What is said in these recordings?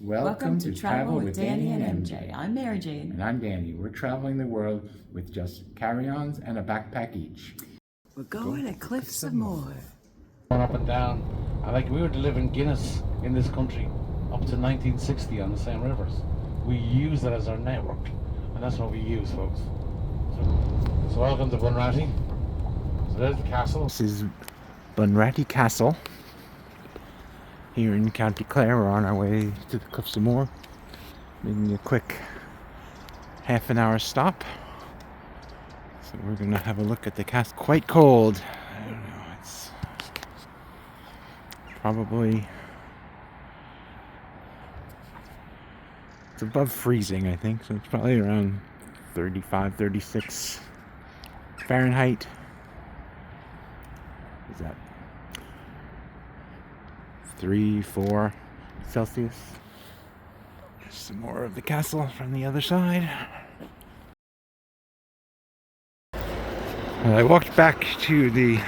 Welcome to Travel with Danny and MJ. I'm Mary Jane. And I'm Danny. We're traveling the world with just carry-ons and a backpack each. We're going to Cliffs of Moher. Going up and down. We were delivering Guinness in this country up to 1960 on the same rivers. We use that as our network, and that's what we use, folks. So welcome to Bunratty. So there's the castle. This is Bunratty Castle. Here in County Clare, we're on our way to the Cliffs of Moher, making a quick half an hour stop. So we're gonna have a look at the castle. Quite cold. I don't know, it's probably above freezing, I think, so it's probably around 35, 36 Fahrenheit. Is that 3, 4 Celsius? There's some more of the castle from the other side. I walked back to the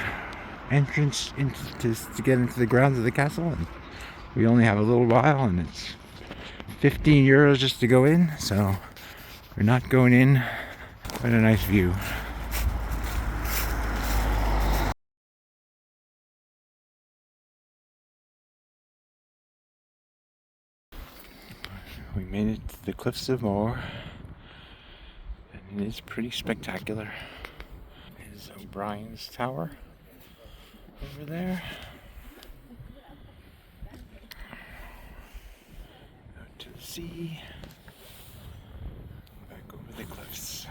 entrance to get into the grounds of the castle, and we only have a little while, and it's 15 euros just to go in, so we're not going in. What a nice view. We made it to the Cliffs of Moher, and it is pretty spectacular. There's O'Brien's Tower over there. Out to the sea, back over the cliffs.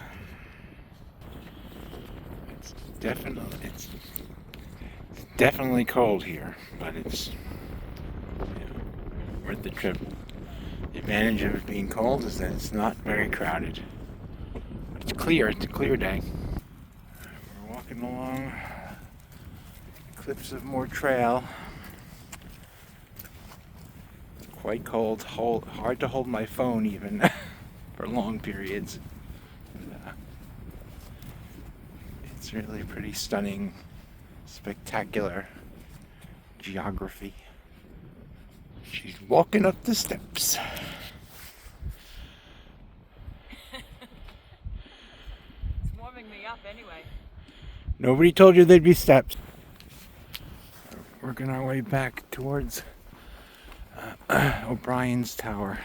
It's definitely cold here, but it's worth the trip. The advantage of it being cold is that it's not very crowded. It's clear, it's a clear day. We're walking along the Cliffs of Moher Trail. Quite cold, hard to hold my phone even for long periods. It's really pretty stunning, spectacular geography. She's walking up the steps. It's warming me up anyway. Nobody told you there'd be steps. We're working our way back towards O'Brien's Tower.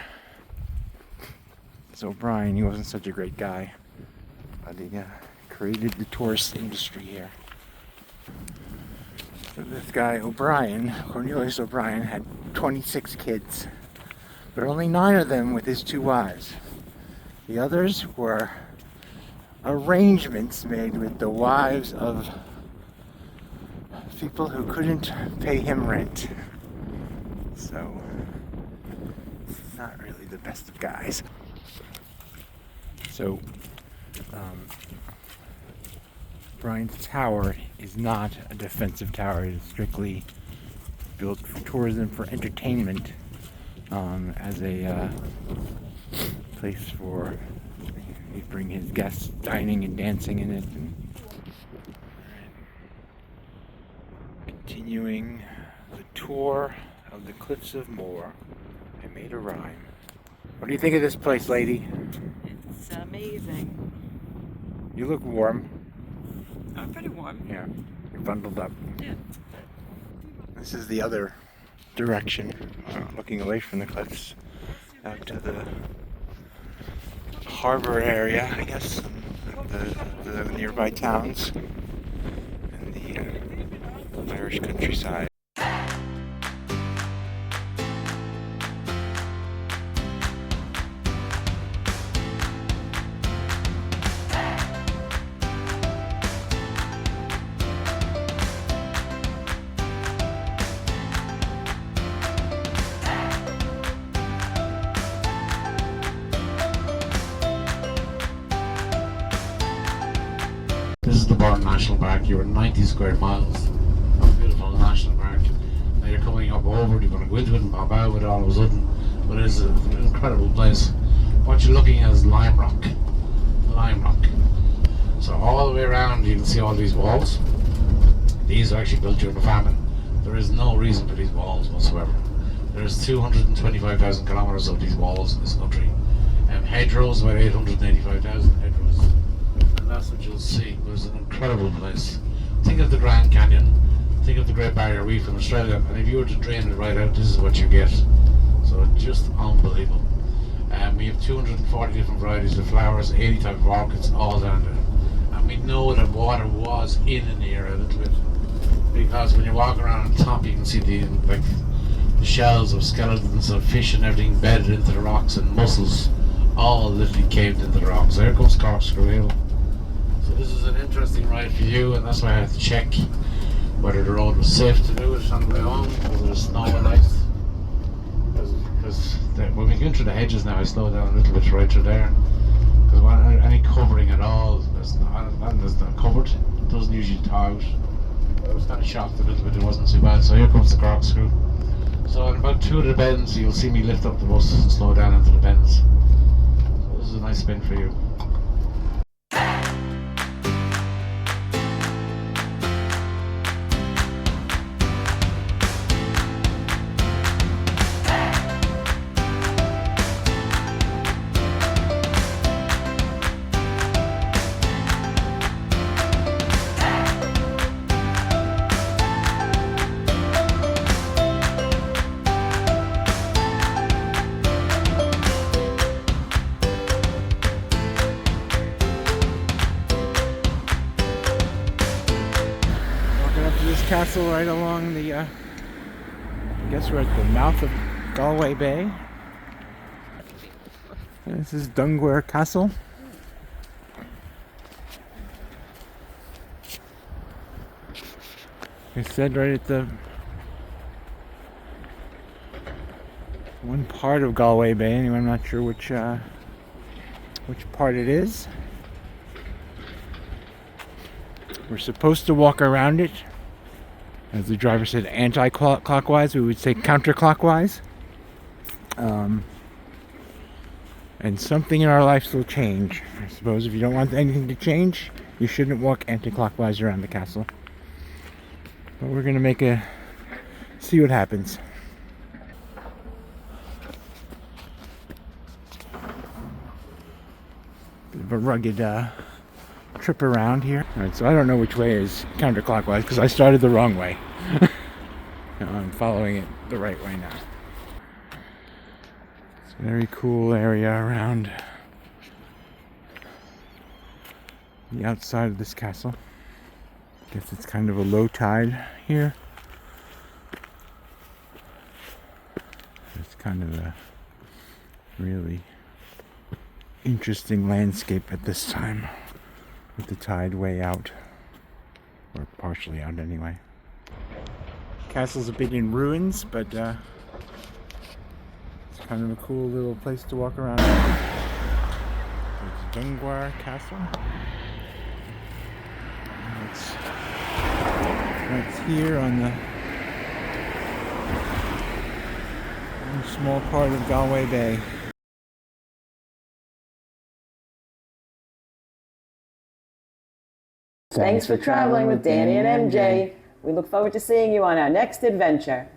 So O'Brien, he wasn't such a great guy, but he created the tourist industry here. So this guy O'Brien, Cornelius O'Brien, had 26 kids, but only 9 of them with his 2 wives. The others were arrangements made with the wives of people who couldn't pay him rent. So, not really the best of guys. So, Brian's Tower is not a defensive tower. It is strictly built for tourism, for entertainment, as a place for he'd bring his guests dining and dancing in it. And continuing the tour of the Cliffs of Moher. I made a rhyme. What do you think of this place, lady? It's amazing. You look warm. I'm pretty warm. Yeah, you're bundled up. Yeah. This is the other direction, looking away from the cliffs, out to the harbor area, I guess, the nearby towns, and the Irish countryside. This is the Burren National Park. You're 90 square miles of beautiful national park. Now you're coming up over it, you're going to go into it and pop out with it all of a sudden. But it's an incredible place. What you're looking at is lime rock. Lime rock. So all the way around you can see all these walls. These are actually built during the famine. There is no reason for these walls whatsoever. There's 225,000 kilometres of these walls in this country. Hedgerows, about 885,000 hedgerows. And that's what you'll see. It was an incredible place. Think of the Grand Canyon, think of the Great Barrier Reef in Australia, and if you were to drain it right out, this is what you get. So it's just unbelievable. We have 240 different varieties of flowers, 80 type of orchids, all down there. And we know that water was in the area a little bit, because when you walk around on top, you can see the shells of skeletons of fish and everything bedded into the rocks, and mussels all literally caved into the rocks. There comes Corkscrew Hill. So this is an interesting ride for you, and that's why I had to check whether the road was safe to do it on the way home, because there's snow and ice. Because when we go through the hedges now, I slow down a little bit right through there, because any covering at all that's not covered, it doesn't usually thaw out. I was kind of shocked a little bit, it wasn't too bad. So here comes the Corkscrew. So in about 2 of the bends, you'll see me lift up the bus and slow down into the bends. So this is a nice spin for you. Castle right along the I guess we're at the mouth of Galway Bay. This is Dunguaire Castle. I said right at the one part of Galway Bay. Anyway, I'm not sure which part it is. We're supposed to walk around it. As the driver said, anti-clockwise. We would say counterclockwise. And something in our lives will change. I suppose if you don't want anything to change, you shouldn't walk anti-clockwise around the castle. But we're gonna see what happens. Bit of a rugged trip around here. Alright, so I don't know which way is counterclockwise because I started the wrong way. No, I'm following it the right way now. It's a very cool area around the outside of this castle. I guess it's kind of a low tide here. It's kind of a really interesting landscape at this time, with the tide way out, or partially out anyway. Castle's a bit in ruins, but it's kind of a cool little place to walk around. It's Dunguaire Castle. It's here on the small part of Galway Bay. Thanks for traveling with Danny and MJ. We look forward to seeing you on our next adventure.